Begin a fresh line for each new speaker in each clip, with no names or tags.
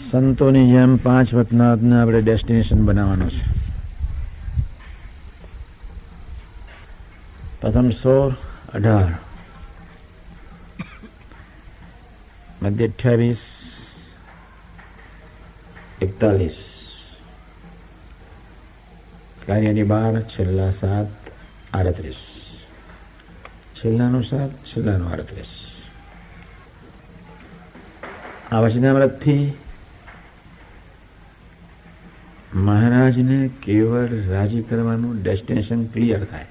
સંતોની જેમ 5 વતનાથને આપણે ડેસ્ટિનેશન બનાવવાનો છે. પ્રથમ 16, 18, મધ્ય 28, 41, કાર્યની 12, છેલ્લા 7, 38, છેલ્લાનું 7, છેલ્લાનું 38. આ વચનામૃતથી મહારાજને કેવળ રાજી કરવાનું ડેસ્ટિનેશન ક્લિયર થાય.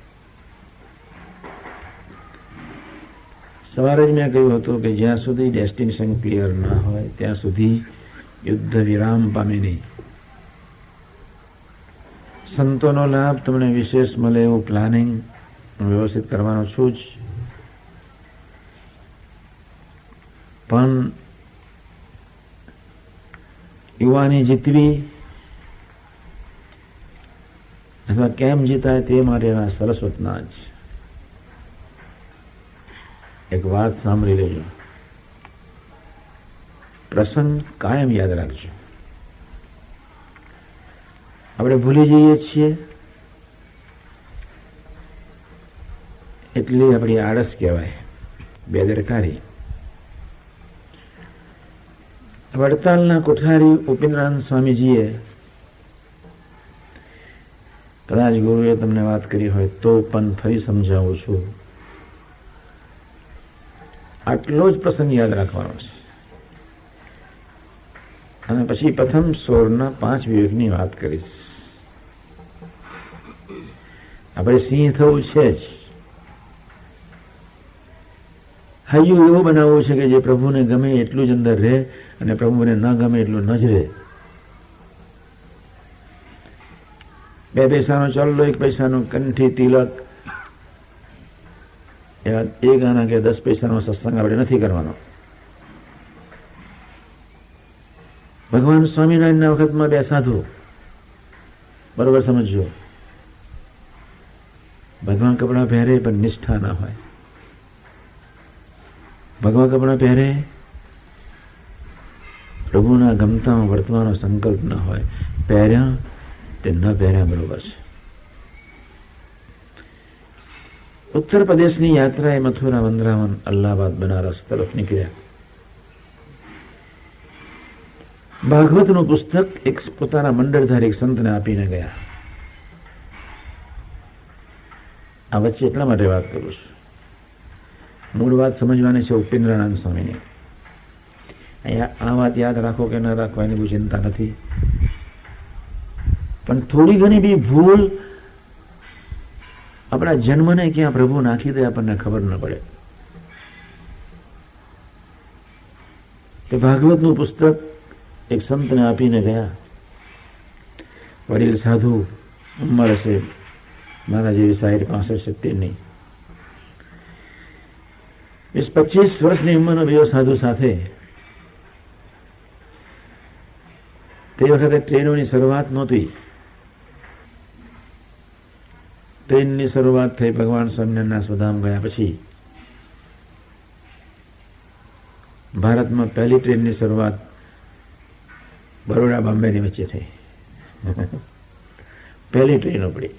સવારે જ મેં કહ્યું હતું કે જ્યાં સુધી ડેસ્ટિનેશન ક્લિયર ના હોય ત્યાં સુધી યુદ્ધ વિરામ પામે નહીં. સંતોનો લાભ તમને વિશેષ મળે એવું પ્લાનિંગ વ્યવસ્થિત કરવાનો છું જ, પણ યુવાની જીતવી અથવા કેમ જીતાય તે માટેના સરસ વતના જ. એક વાત સાંભળી લેજો, પ્રસંગ કાયમ યાદ રાખજો. આપણે ભૂલી જઈએ છીએ એટલી આપણી આળસ કહેવાય, બેદરકારી. વડતાલના કોઠારી ઉપેન્દ્રાનંદ સ્વામીજીએ, કદાચ ગુરુએ તમને વાત કરી હોય તો પણ ફરી સમજાવું છું, આટલો જ પ્રસંગ યાદ રાખવાનો છે અને પછી પ્રથમ 16ના 5 વિવેકની વાત કરીશ. આપણે સિંહ થવું છે જ, હૈયું એવું બનાવવું છે કે જે પ્રભુને ગમે એટલું જ અંદર રહે અને પ્રભુને ન ગમે એટલું ન જ રહે. 2 પૈસાનો ચાલ્લો, 1 પૈસાનો કંઠી તિલક, એવા 1 આના કે 10 પૈસાનો સત્સંગ આપણે નથી કરવાનો. ભગવાન સ્વામિનારાયણના વખતમાં 2 સાધુ, બરોબર સમજજો, ભગવાન કપડાં પહેરે પણ નિષ્ઠા ના હોય. ભગવાન કપડાં પહેરે, પ્રભુના ગમતામાં વર્તવાનો સંકલ્પ ન હોય, પહેર્યા તે ન પહેર્યા બરોબર છે. ઉત્તર પ્રદેશની યાત્રાએ મથુરા, વૃંદાવન, અલ્હાબાદ, બનારસ તરફ નીકળ્યા. ભાગવતનું પુસ્તક એક પોતાના મંડળધારી એક સંતને આપીને ગયા. આ વચ્ચે એટલા માટે વાત કરું છું, મૂળ વાત સમજવાની છે ઉપેન્દ્રાનંદ સ્વામીની. અહીંયા આ વાત યાદ રાખો કે ન રાખો એની બહુ ચિંતા નથી, પણ થોડી ઘણી બી ભૂલ આપણા જન્મને ક્યાં પ્રભુ નાખી દે આપણને ખબર ન પડે. તે ભાગવતનું પુસ્તક એક સંતને આપીને ગયા. વડીલ સાધુ, ઉંમર હશે મારા જેવી 60-65-70ની, 20-25 વર્ષની ઉંમરનો બે સાધુ સાથે. તે વખતે ટ્રેનોની શરૂઆત નહોતી. ટ્રેનની શરૂઆત થઈ ભગવાન સ્વામિનારાયણના સ્વધામ ગયા પછી. ભારતમાં પહેલી ટ્રેનની શરૂઆત બરોડા બોમ્બેની વચ્ચે થઈ. પહેલી ટ્રેનો પડી.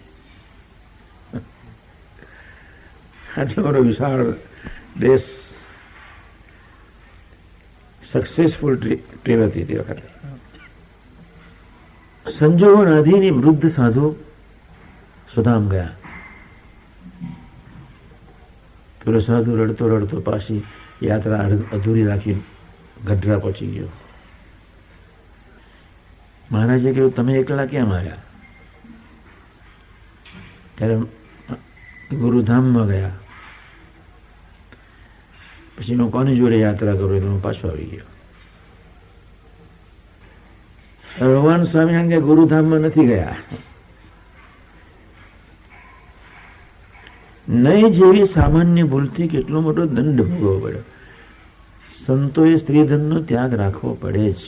આટલો બધો વિશાળ દેશ, સક્સેસફુલ ટ્રેન હતી તે વખતે. સંજોગો આધીની વૃદ્ધ સાધુ સ્વધામ ગયા. પેલો સાધુ રડતો રડતો પાછી યાત્રા અધૂરી રાખી ગઢડા પહોંચી ગયો. મહારાજે કહ્યું, તમે એકલા કેમ આવ્યા? ત્યારે ગુરુધામમાં ગયા. પછી હું કોની જોડે યાત્રા કરું એટલે હું પાછો આવી ગયો. ભગવાન સ્વામિનારાયણ કે ગુરુધામમાં નથી ગયા. નહીં જેવી સામાન્ય ભૂલથી કેટલો મોટો દંડ ભોગવવો પડ્યો. સંતોએ સ્ત્રીધનનો ત્યાગ રાખવો પડે જ.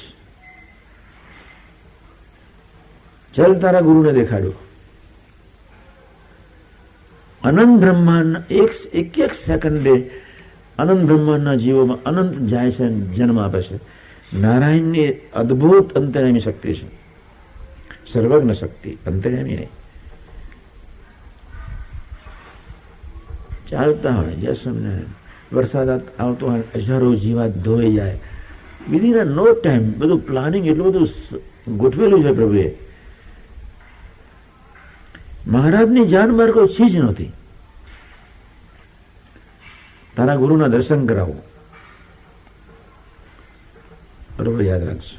ચલ તારા ગુરુને દેખાડ્યું. અનંત બ્રહ્માંડ એક સેકન્ડે અનંત બ્રહ્માંડના જીવોમાં અનંત જાય છે, જન્મ આપે છે. નારાયણની અદ્ભુત અંતર્યામી શક્તિ છે, સર્વજ્ઞ શક્તિ, અંતર્યામી નહીં. ચાલતા હોય જય સ્વામિનારાયણ, વરસાદ આવતો હોય, હજારો જીવાત ધોઈ જાય, વિધિન નો ટાઈમ બધું પ્લાનિંગ એટલું બધું ગોઠવેલું છે પ્રભુએ. મહારાજની જાન બહાર કોઈ ચીજ નહોતી. તારા ગુરુના દર્શન કરાવો, બરોબર યાદ રાખજો.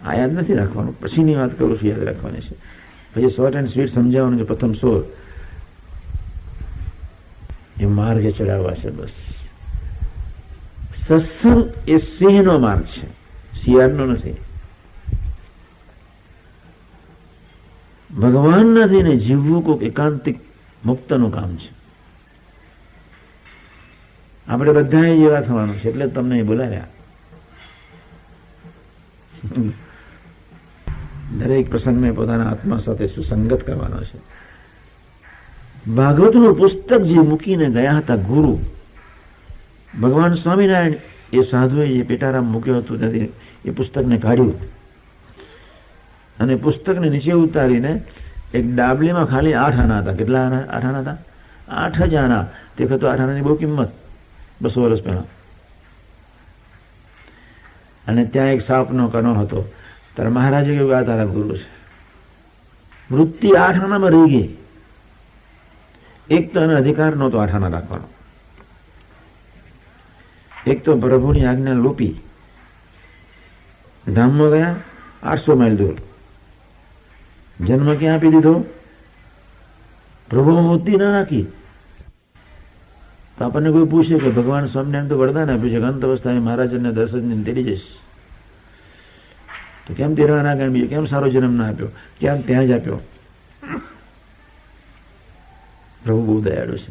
આ યાદ નથી રાખવાનું, પછીની વાત કરું છું, યાદ રાખવાની છે. પછી શોર્ટ એન્ડ સ્વીટ સમજાવવાનું છે. પ્રથમ સોર એ માર્ગે ચડાવવા છે. બસ સત્સંગ એ સિંહનો માર્ગ છે, શિયાળનો નથી. ભગવાન નથી ને જીવવું કોઈક એકાંતિક મુક્તનું કામ છે. આપણે બધા જેવા થવાનું છે, એટલે તમને બોલાવ્યા. દરેક પ્રસંગને પોતાના આત્મા સાથે સુસંગત કરવાનો છે. ભાગવતનું પુસ્તક જે મૂકીને ગયા હતા ગુરુ ભગવાન સ્વામિનારાયણ, એ સાધુએ જે પેટારામ મૂક્યો હતો ત્યાંથી એ પુસ્તકને કાઢ્યું અને પુસ્તકને નીચે ઉતારીને એક ડાબલીમાં ખાલી 8 આના હતા. કેટલા આના? 8 આના હતા. 8 જ આના. તે વખતે 8 આનાની બહુ કિંમત, 200 વર્ષ પહેલા. અને ત્યાં એક સાપનો કનો હતો. ત્યારે મહારાજે કહ્યું આ તારા ગુરુ છે. વૃત્તિ 8 આનામાં રહી ગઈ. એક તો એનો અધિકાર નહોતો 8 આના રાખવાનો, એક તો પ્રભુની આજ્ઞા લોપી. ધામમાં ગયા 800 માઇલ દૂર. જન્મ ક્યાં આપી દીધો? પ્રભુ મૂર્તિ ના રાખી. તો આપણને કોઈ પૂછે કે ભગવાન સ્વામિનારાયણ તો વરદાન આપ્યું છે કે અંત અવસ્થાએ મહારાજને દર્શન તેડી જઈશ, તો કેમ તેરવા ના કાંઈ, બીજો કેમ સારો જન્મ ના આપ્યો, કેમ ત્યાં જ આપ્યો? પ્રભુ બહુ દયાળુ છે.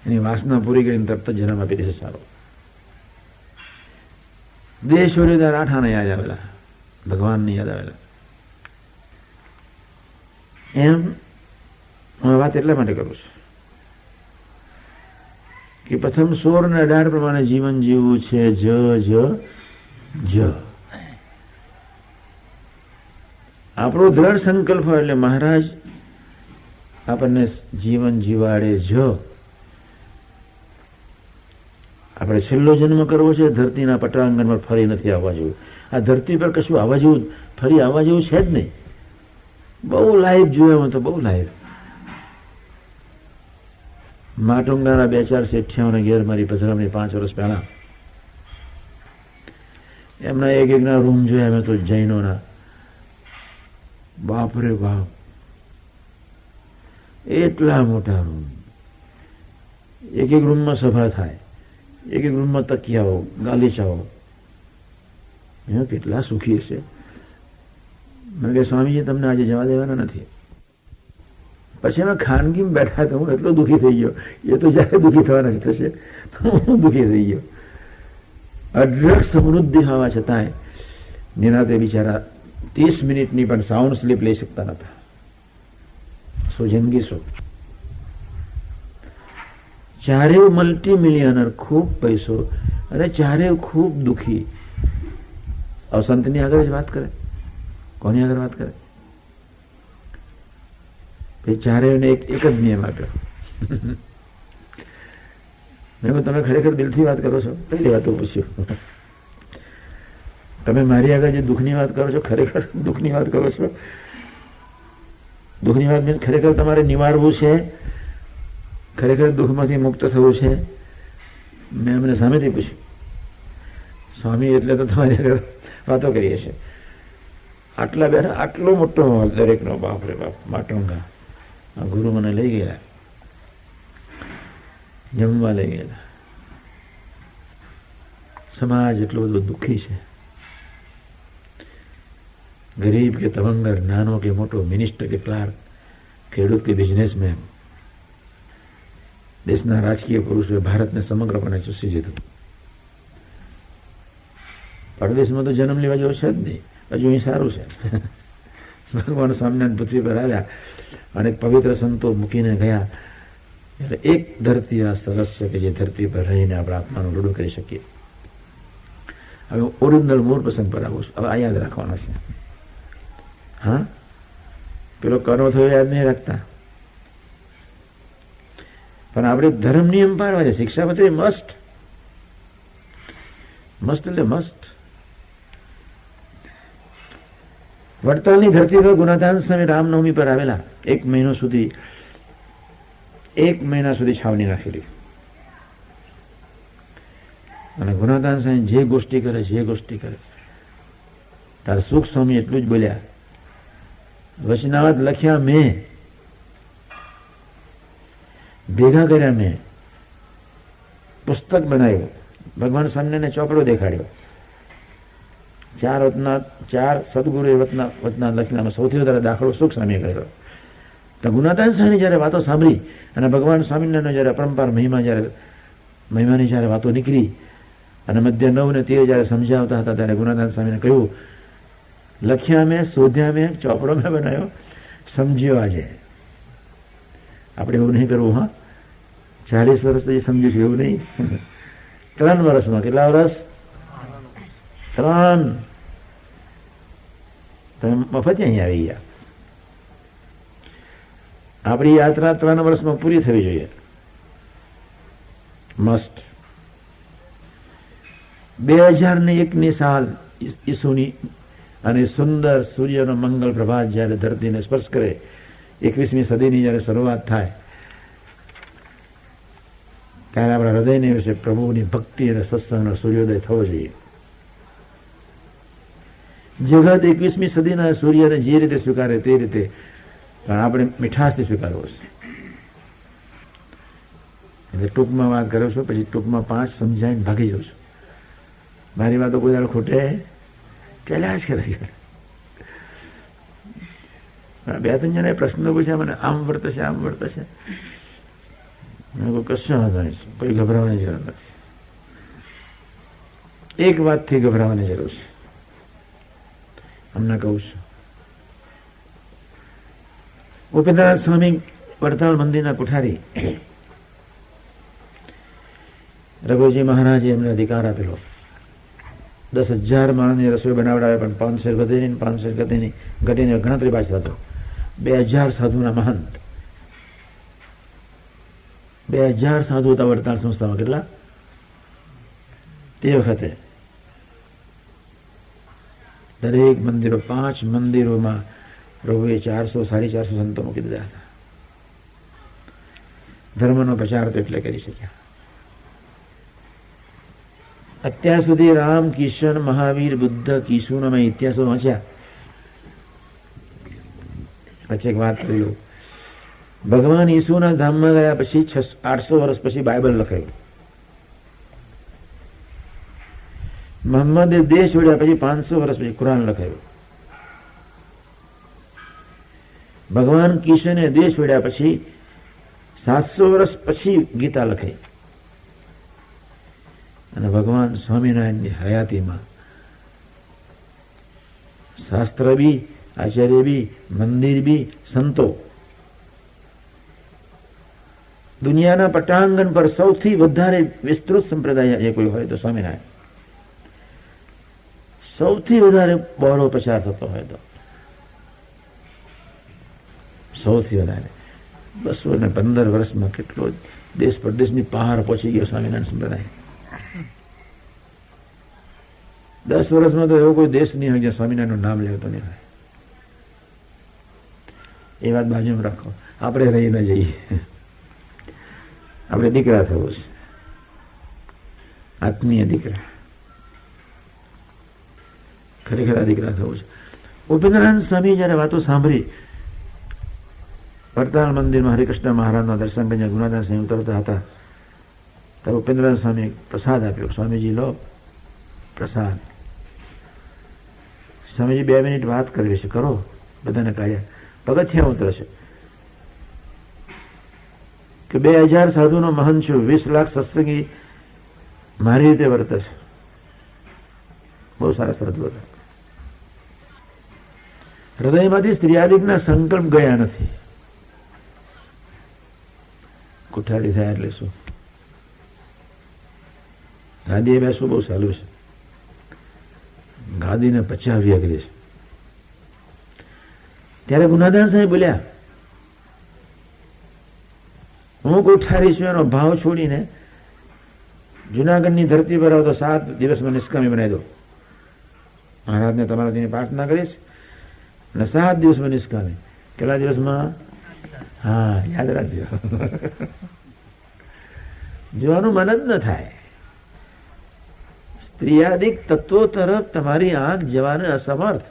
એની વાસના પૂરી કરીને તરત જ જન્મ આપી દેશે સારો. દેશ છોડ્યો ત્યારે 8 આના યાદ આવેલા, ભગવાનની યાદ આવેલા. એમ હું વાત એટલા માટે કરું છું કે પ્રથમ 16 અને 18 પ્રમાણે જીવન જીવવું છે. જ જ જ આપણો દ્રઢ સંકલ્પ હોય એટલે મહારાજ આપણને જીવન જીવાડે. જ આપણે છેલ્લો જન્મ કરવો છે, ધરતીના પટાંગણ પર ફરી નથી આવવા જેવું. આ ધરતી પર કશું આવવા જેવું, ફરી આવવા જેવું છે જ નહીં. બહુ લાઈવ જોયા, તો બહુ લાઈવ. માટુંગાના 2-4 શેઠિયાઓને ઘેર મારી પધરામણી 5 વર્ષ પહેલા, એમના એક-એકના રૂમ જોયા મેં તો જૈનોના. બાપરે બાપ, એટલા મોટા રૂમ. એક રૂમમાં સભા થાય, એક રૂમમાં તકિયાઓ, ગાલીચાઓ. કેટલા સુખી હશે. મને કે સ્વામીજી તમને આજે જવા દેવાના નથી. પછી અમે ખાનગીમાં બેઠા તો હું એટલો દુઃખી થઈ ગયો. એ તો જ્યારે દુઃખી થવાના થશે, હું દુઃખી થઈ ગયો. અઢળક સમૃદ્ધિ હોવા છતાંય નિરાતે બિચારા 30 મિનિટની પણ સાઉન્ડ સ્લીપ લઈ શકતા નતા. શું જિંદગી શું! ચારેય મલ્ટી મિલિયનર, ખૂબ પૈસો, અને ચારેય ખૂબ દુઃખી. સંતની આગળ જ વાત કરે, કોની આગળ વાત કરે? ચારેયને એક જ નિયમ આપ્યો. મેં કહ્યું તમે ખરેખર દિલથી વાત કરો છો? પહેલી વાત પૂછ્યું, તમે મારી આગળ જે દુઃખની વાત કરો છો, ખરેખર દુઃખની વાત કરો છો? દુઃખની વાત મીન્સ ખરેખર તમારે નિવારવું છે, ખરેખર દુઃખમાંથી મુક્ત થવું છે? મેં અમને સામેથી પૂછ્યું. સ્વામી એટલે તો તમારી આગળ વાતો કરીએ છીએ. આટલા બેઠા, આટલો મોટો હોલ દરેકનો. બાપ રે બાપ, માટુંગા. આ ગુરુ મને લઈ ગયેલા, જમવા લઈ ગયેલા. સમાજ એટલો બધો દુઃખી છે. ગરીબ કે તવંગર, નાનો કે મોટો, મિનિસ્ટર કે ક્લાર્ક, ખેડૂત કે બિઝનેસમેન, દેશના રાજકીય પુરુષોએ ભારતને સમગ્રપણે ચૂસી લીધું. પરદેશમાં તો જન્મ લેવા જેવો છે જ નહીં. હજુ અહીં સારું છે. ભગવાન સ્વામિનારાયણ પૃથ્વી પર આવ્યા અને પવિત્ર સંતો મૂકીને ગયા. એટલે એક ધરતી આ સરસ છે કે જે ધરતી પર રહીને આપણે આત્માનું રૂડું કરી શકીએ. હવે ઓરિજિનલ મૂળ પ્રસંગ પર આવું છું. હવે આ યાદ રાખવાનો છે. હા, પેલો કરવો થયો યાદ નહીં રાખતા, પણ આપણે ધર્મ નિયમ પાડવા છે. શિક્ષાપત્રી મસ્ટ એટલે મસ્ટ. વડતાલની ધરતી પર ગુણાધાન સ્વામી રામનવમી પર આવેલા. 1 મહિના સુધી છાવણી રાખેલી. અને ગુણાધાન સ્વામી જે ગોષ્ઠી કરે તાર સુખ સ્વામી એટલું જ બોલ્યા, વચનાવત લખ્યા મેં, ભેગા કર્યા મેં, પુસ્તક બનાવ્યું, ભગવાન સ્વામિનારાયણને ચોપડો દેખાડ્યો. 4 સદગુરુએ વચના લખેલામાં સૌથી વધારે દાખલો સુખ સ્વામીએ કર્યો. તો ગુણાધાન સ્વામીની જ્યારે વાતો સાંભળી અને ભગવાન સ્વામિનારાયણનો જ્યારે અપરંપાર મહિમાની જ્યારે વાતો નીકળી અને મધ્ય 9 ને 13 જ્યારે સમજાવતા હતા ત્યારે ગુણાધાન સ્વામીને કહ્યું, લખ્યા મેં, શોધ્યા મેં, ચોપડો મેં બનાવ્યો, સમજ્યો આજે. આપણે એવું નહીં કરવું. હા, 40 વર્ષ પછી સમજ્યું છું એવું નહીં. 3 વર્ષમાં. કેટલા વર્ષ? 3. તમે મફત અહીં આવી ગયા. આપણી યાત્રા 3 વર્ષમાં પૂરી થવી જોઈએ. મસ્ટ. 2001ની સાલ ઈસુની અને સુંદર સૂર્યનો મંગળ પ્રભાત જ્યારે ધરતીને સ્પર્શ કરે, 21મી સદીની જ્યારે શરૂઆત થાય ત્યારે આપણા હૃદયને વિશે પ્રભુની ભક્તિ અને સત્સંગનો સૂર્યોદય થવો જોઈએ. જગત 21મી સદીના સૂર્યને જે રીતે સ્વીકારે તે રીતે પણ આપણે મીઠાશથી સ્વીકારવો છે. એટલે ટૂંકમાં વાત કરો છો, પછી ટૂંકમાં 5 સમજાવીને ભાગી જાઉં છું. મારી વાતો કોઈ દાડો ખોટે ચાલ્યા જ કરે છે. 2-3 જણાએ પ્રશ્નો પૂછ્યા મને, આમ વર્તશે આમ વર્તશે. કશું વાંધો નહીં, કોઈ ગભરાવાની જરૂર નથી. એક વાતથી ગભરાવાની જરૂર છે. હમણાં કહું છું. ઉપેન્દ્રનાથ સ્વામી વડતાલ મંદિરના કુઠારી રઘુજી મહારાજે એમને અધિકાર આપેલો. 10,000 માણસની રસોઈ બનાવડાવે, પણ 500 ઘટીને ગણતરી પાછળ હતો. 2,000 સાધુના મહંત, 2,000 સાધુ હતા વડતાલ સંસ્થામાં. કેટલા તે વખતે? દરેક મંદિરો, 5 મંદિરોમાં પ્રભુએ 400-450 સંતો મૂકી દીધા હતા. ધર્મનો પ્રચાર તો એટલે કરી શક્યા. અત્યાર સુધી રામ, કિશન, મહાવીર, બુદ્ધ, કિશુનો મેં ઇતિહાસો વાંચ્યા. પછી એક વાત કરી લઉં. ભગવાન ઈસુના ધામમાં ગયા પછી 800 વર્ષ પછી બાઇબલ લખાયું. મોહમ્મદે દેશ છોડ્યા પછી 500 વર્ષ પછી કુરાન લખાયું. ભગવાન કિશને દેશ છોડ્યા પછી 700 વર્ષ પછી ગીતા લખાઈ. અને ભગવાન સ્વામિનારાયણની હયાતીમાં શાસ્ત્ર બી, આચાર્ય બી, મંદિર બી, સંતો, દુનિયાના પટાંગણ પર સૌથી વધારે વિસ્તૃત સંપ્રદાય જે કોઈ હોય તો સ્વામિનારાયણ. સૌથી વધારે બહોળો પ્રચાર થતો હોય તો સૌથી વધારે 215 વર્ષમાં કેટલો દેશ પ્રદેશની પહાર પહોંચી ગયો સ્વામિનારાયણ સંપ્રદાય. 10 વર્ષમાં તો એવો કોઈ દેશ નહીં હોય જ્યાં સ્વામિનારાયણનું નામ લેતો નહીં હોય. એ વાત બાજુમાં રાખો. આપણે રહી ન જઈએ. આપણે દીકરા થવું છે, આત્મીય દીકરા, ખરેખર દીકરા થવું છે. ઉપેન્દ્રનાથ સ્વામી જયારે વાતો સાંભળી, વડતાલ મંદિરમાં હરિકૃષ્ણ મહારાજના દર્શન કરીને ગુણાધાન સ્વામી ઉતરતા હતા ત્યારે ઉપેન્દ્રનાથ સ્વામી પ્રસાદ આપ્યો. સ્વામીજી લો પ્રસાદ. સ્વામીજી 2 મિનિટ વાત કરવી છે, કરો. બધાને કાઢ્યા. પગથિયાં ઉતરે છે કે 2000 સાધુનો મહંત છું, 20 લાખ સત્સંગી મારી રીતે વર્તે છે. બહુ સારા સાધુ હતા. હૃદયમાંથી સ્ત્રીયાદિકના સંકલ્પ ગયા નથી. કોઠારી થાય એટલે શું? ગાદીએ બેસવું બહુ સહેલું છે, ગાદીને પચાવવી અઘરી છે. ત્યારે ગુનાદાન સાહેબ બોલ્યા, હું કોઠારી છું એનો ભાવ છોડીને જુનાગઢની ધરતી પર આવો તો 7 દિવસમાં નિષ્કામી બનાવી દો. મહારાજને તમારા તેની પ્રાર્થના કરીશ અને 7 દિવસમાં નિષ્કામી. કેટલા દિવસમાં? હા, યાદ રાખજો. જોવાનું મન જ ન થાય. સ્ત્રીયાદિક તત્વો તરફ તમારી આંખ જવાને અસમર્થ.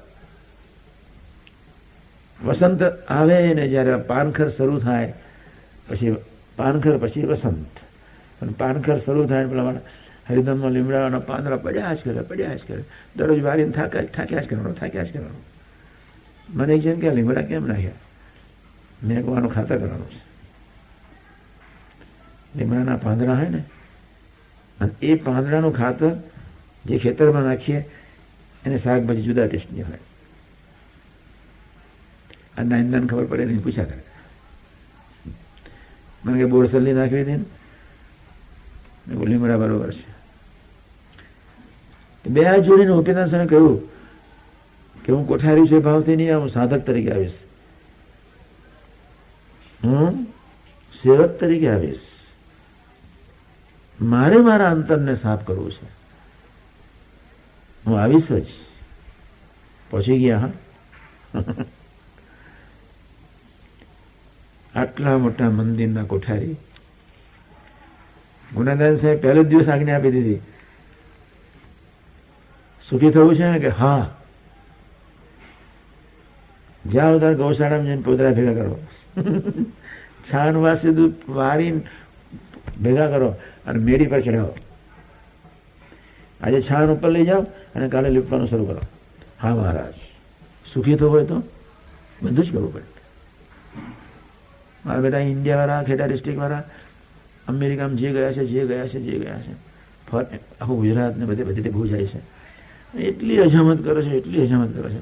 વસંત આવે ને જયારે પાનખર શરૂ થાય, પછી પાનખર પછી વસંત, અને પાનખર શરૂ થાય પેલા હરિદમમાં લીમડાના પાંદડા પડ્યા જ કરે. દરરોજ વારીને થાક્યા જ કરવાનું. મને એક જણ કે લીમડા કેમ નાખ્યા? મેં કહેવાનું ખાતર કરવાનું છે. લીમડાના પાંદડા હોય ને, અને એ પાંદડાનું ખાતર જે ખેતરમાં નાખીએ એને શાકભાજી જુદા ટેસ્ટની હોય. અને નાની ખબર પડે નહીં, પૂછ્યા કરે. મને કે બોરસલની નાખવી હતી ને, લીમડા બરોબર છે. બે હાથ જોડીને ઉપેન્દ્ર સ્વામી કહ્યું કે હું કોઠારી છે ભાવથી નહીં, હું સાધક તરીકે આવીશ, હું સેવક તરીકે આવીશ. મારે મારા અંતરને સાફ કરવું છે, હું આવીશ જ. પહોંચી ગયા. હા, આટલા મોટા મંદિરના કોઠારી ગુનાદાન સાહેબ પહેલો જ દિવસ આજ્ઞા આપી દીધી, સુખી થવું છે ને? કે હા. જાઓ તાર ગૌશાળામાં જઈને પોદરા ભેગા કરો, છાણ વાસી દૂધ વારી ભેગા કરો અને મેળી પર ચડાવો. આજે છાણ ઉપર લઈ જાઓ અને કાલે લીપવાનું શરૂ કરો. હા મહારાજ, સુખી થવું હોય તો બધું જ કરવું પડે. મારા બેટા ઇન્ડિયાવાળા, ખેડા ડિસ્ટ્રિક્ટવાળા અમેરિકામાં જે ગયા છે, આખું ગુજરાતને બધે બહુ જાય છે. એટલી હજામત કરે છે.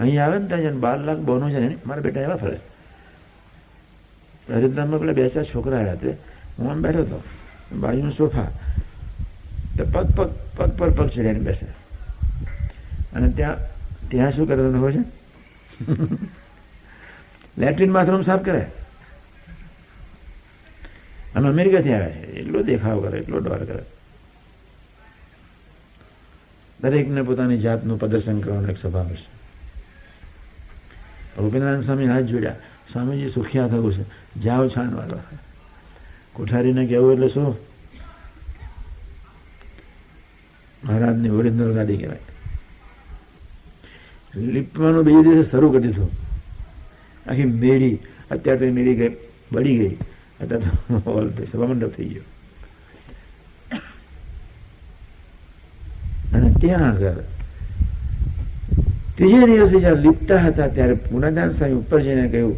અહીં આવે ને ત્યાં 12 લાખ બોનો છે ને, મારા બેટા એવા ફરે. હરિદ્વારમાં પેલા 2-4 છોકરા આવ્યા તે, હું આમ બેઠો હતો, બાજુનો સોફા, તો પગ પર પગ ચડાવીને બેસે. અને ત્યાં શું કરે તમને ખબર છે? લેટ્રિન બાથરૂમ સાફ કરે. અમે અમેરિકાથી આવ્યા છે, એટલો દેખાવ કરે, એટલો ડર કરે. દરેકને પોતાની જાતનું પ્રદર્શન કરવાનો એક સ્વભાવ છે. ઉપેન્દ્રનાથ સ્વામી હાથ જોડ્યા, સ્વામીજી સુખિયા થવું છે, જાઓ છાણ વાળો. કોઠારીને કહેવું એટલે શું? મહારાજની ઓરિજિનલ ગાદી કહેવાય. લીપવાનું બીજે દિવસે શરૂ કરી દીધું. આખી મેળી, અત્યારે તો મેળી ગઈ, બળી ગઈ, અત્યારે તો હોલ સભામંડપ થઈ ગયો. અને ત્યાં આગળ ત્રીજે દિવસે જયારે લીપતા હતા ત્યારે ગુનાદાન સ્વામી ઉપર જઈને કહ્યું,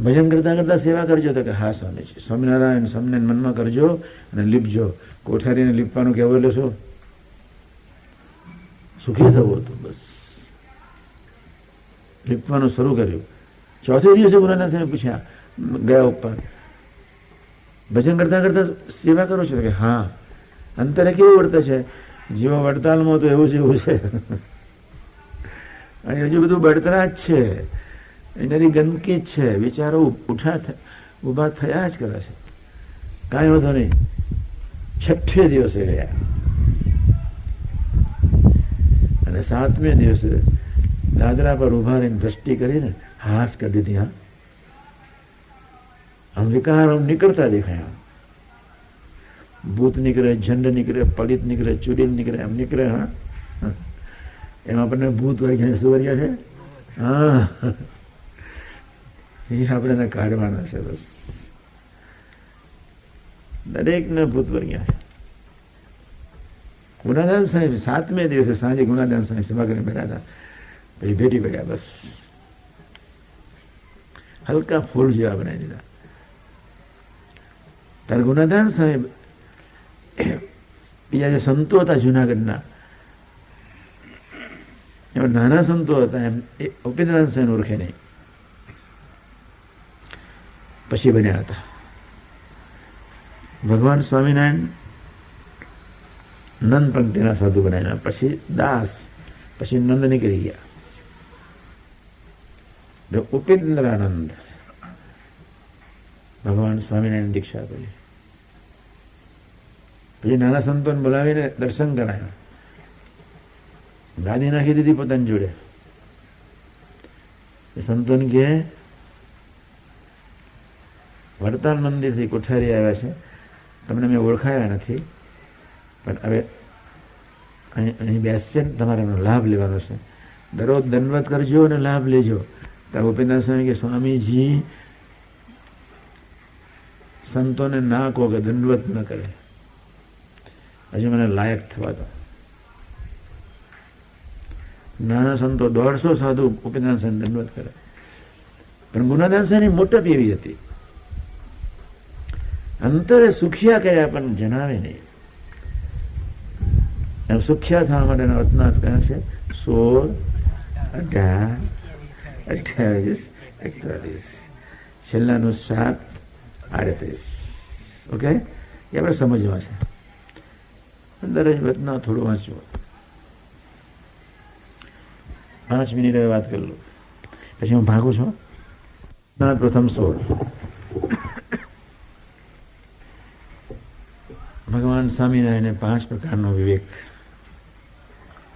ભજન કરતા કરતા સેવા કરજો. તો કે હા સ્વામીજી, સ્વામિનારાયણ સ્વામિનારાયણ મનમાં કરજો અને લીપજો. કોઠારીને લીપવાનું કહેવું એટલે શું? સુખી થવું હતું. બસ લીપવાનું શરૂ કર્યું. ચોથે દિવસે ગુનાદાન સ્વામી પૂછ્યા, ગયા ઉપર, ભજન કરતા કરતા સેવા કરો છો? કે હા. અંતરે કેવું વર્તે છે? જેવો વડતાલમાં તો એવું છે. અને હજુ બધું બળતરા જ છે, એનાથી ગંદકી જ છે. વિચારો ઉભા થયા જ કરે છે. કાંઈ વાંધો નહીં. છઠ્ઠે દિવસે ગયા અને 7મે દિવસે દાદરા પર ઉભા રહીને દ્રષ્ટિ કરીને હાસ કરી દીધી. હા, આમ વિકાર નીકળતા દેખાયા. ભૂત નીકળે, ઝંડ નીકળે, પલિત નીકળે, ચુડીલ નીકળે, એમ નીકળે. હા, એમાં આપણને ભૂત વર્ગ્યા શું વર્ગ્યા છે? હા, એ આપણે કાઢવાના છે. બસ દરેકને ભૂત વર્ગ્યા છે. ગુનાદાન સાહેબ 7મે દિવસે સાંજે ગુનાદાન સાહેબ સભા કરીને બેઠા હતા, પછી ભેટી પડ્યા. બસ હલકા ફૂલ જેવા બનાવી દીધા. ત્યારે ગુનાદાન સાહેબ બીજા જે સંતો હતા જુનાગઢના, એમાં નાના સંતો હતા, એમ ઉપેન્દ્રનાથ સ્વામી ઓળખે નહીં, પછી બન્યા હતા. ભગવાન સ્વામિનારાયણ નંદ પંક્તિના સાધુ બનાવ્યા, પછી દાસ, પછી નંદ નીકળી ગયા. ઉપેન્દ્રાનંદ ભગવાન સ્વામિનારાયણ દીક્ષા કરી. પછી નાના સંતોને બોલાવીને દર્શન કરાયા, ગાદી નાખી દીધી પોતાની જોડે. સંતોને કહે વડતાલ મંદિરથી કોઠારી આવ્યા છે, તમને મેં ઓળખાયા નથી, પણ હવે અહીં બેસશે ને તમારે એનો લાભ લેવાનો છે, દરરોજ દંડવત કરજો અને લાભ લેજો. તો ઉપેન્દ્ર સ્વામી કે સ્વામીજી સંતોને ના કહો કે દંડવત ન કરે, હજુ મને લાયક થવા દો. નાના સંતો 150 સાધુ ઉપેન્દ્ર સ્વામી દંડવત કરે, પણ ગુણાદાન સ્વામીની મોટપ એવી હતી, અંતરે સુખિયા કર્યા પણ જણાવે નહીં. એમ સુખ્યા થવા માટેના વતનાથ કહે છે 16, 18, 28, 41, છેલ્લાનું 7, 38. ઓકે, એ આપણે સમજવા છે. દરરોજ વતના થોડું વાંચવું. 5 મિનિટ હવે વાત કરી લઉં, પછી હું ભાગું છું. પ્રથમ 16 ભગવાન સ્વામિનારાયણે 5 પ્રકારનો વિવેક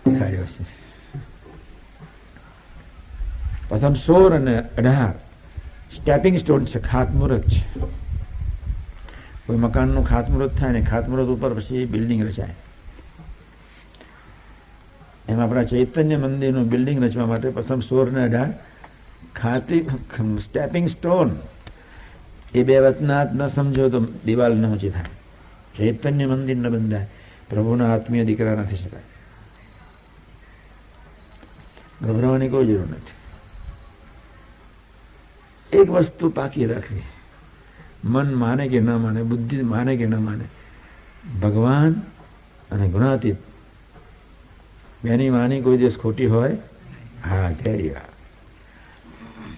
દેખાડ્યો છે. પ્રથમ 16 અને 18 સ્ટેપિંગ સ્ટોન છે, ખાતમુહૂર્ત છે. કોઈ મકાનનું ખાતમુહૂર્ત થાય ને ખાતમુહૂર્ત ઉપર પછી બિલ્ડિંગ રચાય. એમ આપણા ચૈતન્ય મંદિરનું બિલ્ડિંગ રચવા માટે પ્રથમ 16 અને 18 સ્ટેપિંગ સ્ટોન. એ બે વતનાથ ન સમજો તો દિવાલ ન ઊંચી થાય. ચૈતન્ય મંદિર ન બંધાય, પ્રભુના આત્મીય દીકરા નથી શકાય. ગભરાવાની કોઈ જરૂર નથી. એક વસ્તુ પાકી રાખવી, મન માને કે ન માને, બુદ્ધિ માને કે ન માને, ભગવાન અને ગુણાતીત બેની વાણી કોઈ દિવસ ખોટી હોય? હા, ધૈર્ય.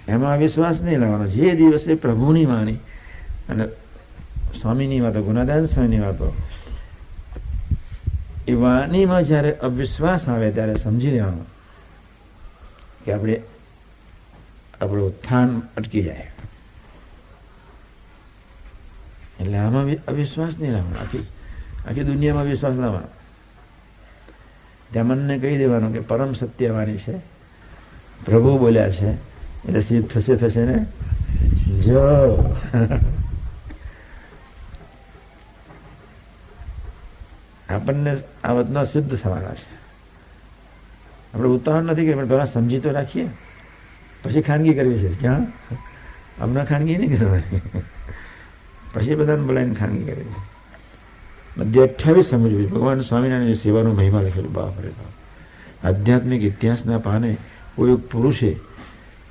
એમાં વિશ્વાસ નહીં લાવવાનો. જે દિવસે પ્રભુની વાણી અને સ્વામીની વાતો, ગુણાદાન સ્વામીની વાતો, એ વાણીમાં જ્યારે અવિશ્વાસ આવે ત્યારે સમજી લેવાનું કે આપણું ઉત્થાન અટકી જાય. એટલે આમાં અવિશ્વાસ નહીં લાવવાનો, આખી દુનિયામાં વિશ્વાસ લાવવાનો. ત્યાં મનને કહી દેવાનું કે પરમ સત્યવાણી છે, પ્રભુ બોલ્યા છે એટલે સિદ્ધ થશે ને. જો આપણને આ વતના સિદ્ધ થવાના છે. આપણે ઉતાવળ નથી કે પહેલાં સમજી તો રાખીએ, પછી ખાનગી કરવી છે. ક્યાં? હમણાં ખાનગી નહીં કરવાની, પછી બધાને બોલાવીને ખાનગી કરવી છે. મધ્ય 28 સમજવું. ભગવાન સ્વામિનારાયણની સેવાનો મહિમા લખેલો. બાપ રે બાપ. આધ્યાત્મિક ઇતિહાસના પાને કોઈ પુરુષે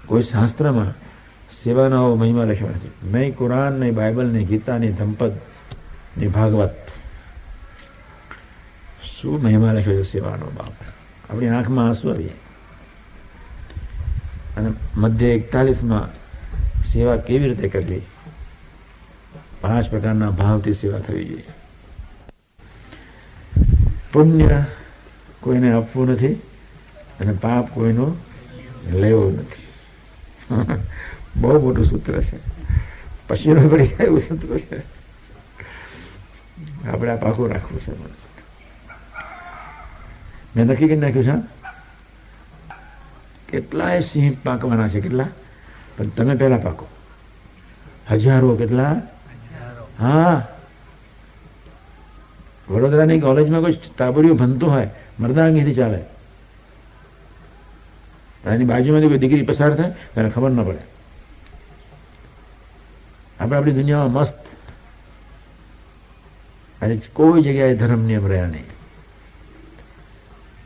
કોઈ શાસ્ત્રમાં સેવાનો મહિમા લખ્યો નથી. નહીં કુરાન, નહીં બાઇબલ, નહીં ગીતા, નહીં ધમ્પદ, નહીં ભાગવત. શું મહિમા લખ્યો છે સેવાનો બાપ. આપણી આંખમાં આંસુ આવી. અને મધ્ય 41માં સેવા કેવી રીતે કરવી? 5 પ્રકારના ભાવથી સેવા થવી જોઈએ. પુણ્ય કોઈને આપવું નથી અને પાપ કોઈનું લેવું નથી. બહુ મોટું સૂત્ર છે, પછીનો પડી જાય એવું સૂત્ર છે. આપણે આ પાકું રાખવું છે. મેં નક્કી કરી નાખ્યું છે કેટલાય સિંહ પાકવાના છે. કેટલા? પણ તમે પહેલા પાકો. 1000. કેટલા? હા, વડોદરાની કોલેજમાં કોઈ ટાબરિયું ભણતું હોય, મર્દાંગીથી ચાલે, એની બાજુમાંથી કોઈ દીકરી પસાર થાય તેને ખબર ન પડે. આપણે આપણી દુનિયામાં મસ્ત. આજે કોઈ જગ્યાએ ધર્મ નિયમ રહ્યા નહીં.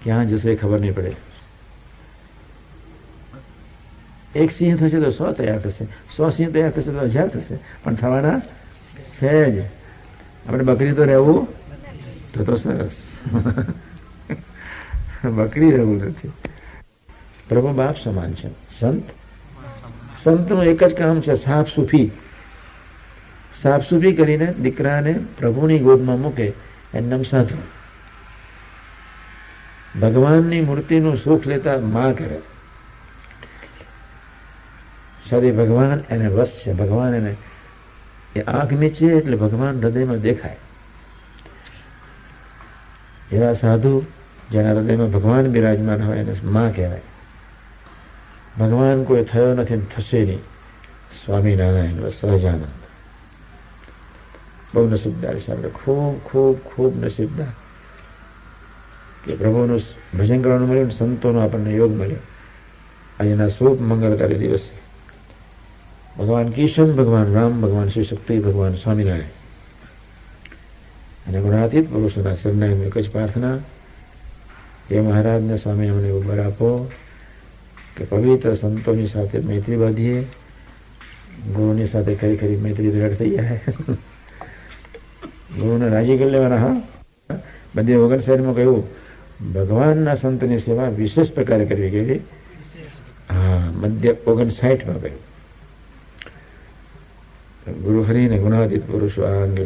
ક્યાં જશે ખબર નહીં પડે. એક સિંહ થશે તો 100 તૈયાર થશે, 100 સિંહ તૈયાર થશે તો 1000 થશે, પણ થવાના છે જ. આપણે બકરી તો રહેવું તો સરસ. બકરી રહેવું નથી. પ્રભુ બાપ સમાન છે. સંતનું એક જ કામ છે, સાફ સુફી. સાફસૂફી કરીને દીકરાને પ્રભુની ગોદમાં મૂકે એનું નામ સાધુ. ભગવાનની મૂર્તિનું સુખ લેતા માં કરે. સાદી ભગવાન એને વશ છે. ભગવાન એને એ આંખ નીચે એટલે ભગવાન હૃદયમાં દેખાય. એવા સાધુ જેના હૃદયમાં ભગવાન બિરાજમાન હોય એને માં કહેવાય. ભગવાન કોઈ થયો નથી, થશે નહીં. સ્વામિનારાયણ સહજાનંદ બહુ નસીબદાર છે આપણે, ખૂબ ખૂબ ખૂબ નસીબદાર કે પ્રભુનું ભજન કરવાનું મળ્યું, સંતોનો આપણને યોગ મળ્યો. આજના શુભ મંગળકારી દિવસે ભગવાન કિશન, ભગવાન રામ, ભગવાન શ્રી શક્તિ, ભગવાન સ્વામિનારાયણ અને ગુણાતીત પુરુષોના શરણાઈમાં એક જ પ્રાર્થના કે મહારાજને સ્વામી અમને ઉભર આપો કે પવિત્ર સંતોની સાથે મૈત્રી બાંધીએ. ગુરુની સાથે ખરી ખરી મૈત્રી દ્રઢ થઈ જાય. ગુરુને રાજી કરી લેવાના. હા, બધે 59માં કહ્યું ભગવાનના સંતની સેવા વિશેષ પ્રકારે કરવી કેવી. હા, મધ્ય 59માં કહ્યું. ગુરુ હરિને ગુણાતીત પુરુષો આ અંગે